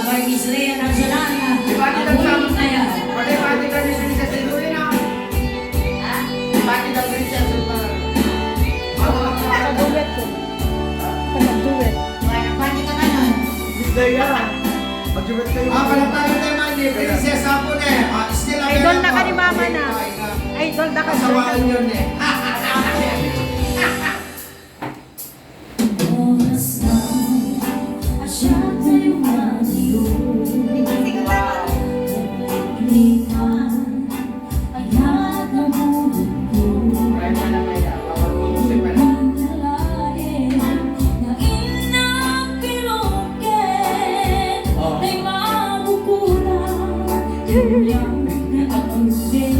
kay Israel ang salana. Pati daw sa pati daw ni Sini sa Sinurin na. Pati daw rin siya sa Pag-duet ko. Pag-duet. Pati ka kanon. Bisaya. Mag-duet kayo. Palapalo tayo man ni Princess Apo na eh. Still Idol na ka ni Mama na. Idol na ka. Kasawaan yun eh. Oras na asya tayo maniyon. Naglipan ayat na buhay ko. Nalain na inapilokin ay mabukulang kanyang nakapagsin.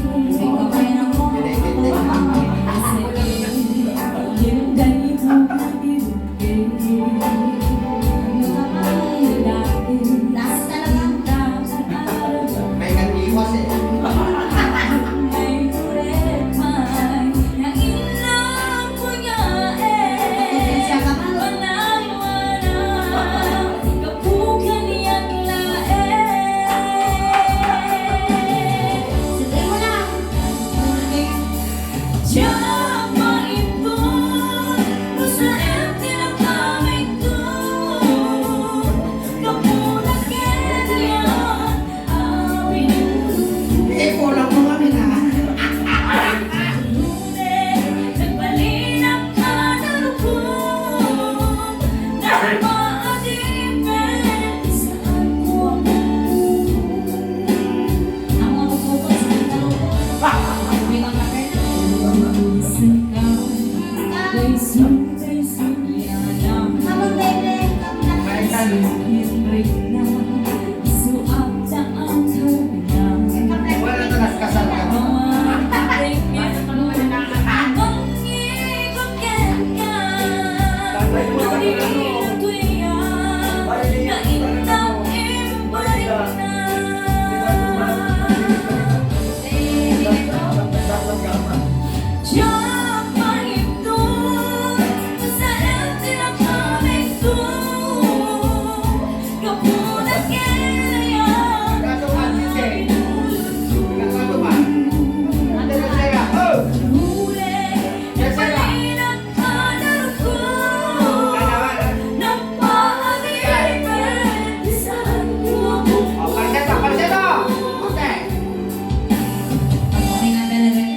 May nag-iwas eh. Wala na naskasal ka.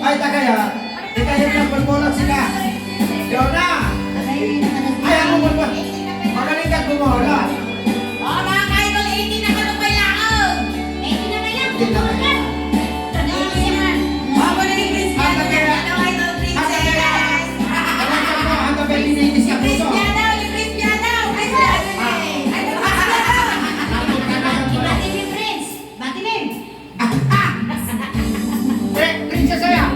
Ay, tagaya. Ikayo na pagbulat sila. Yona! Ay, ako pagbulat. Magaling ka gumulat. Ang tagay linitis ka puso. Princess saya.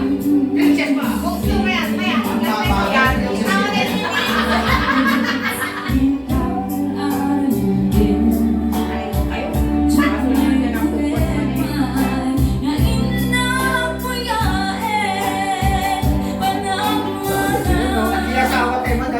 Princess ma. Nag-iasawa tayo man.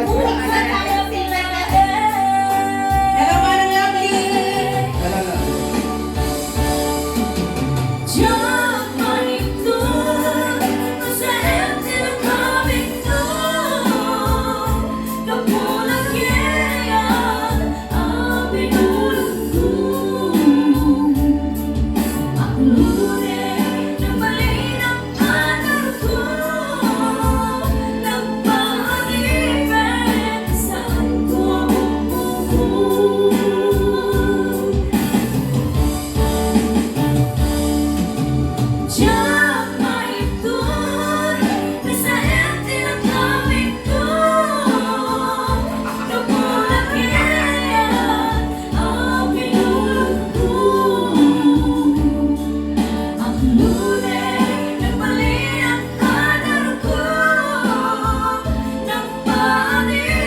Nagpaanin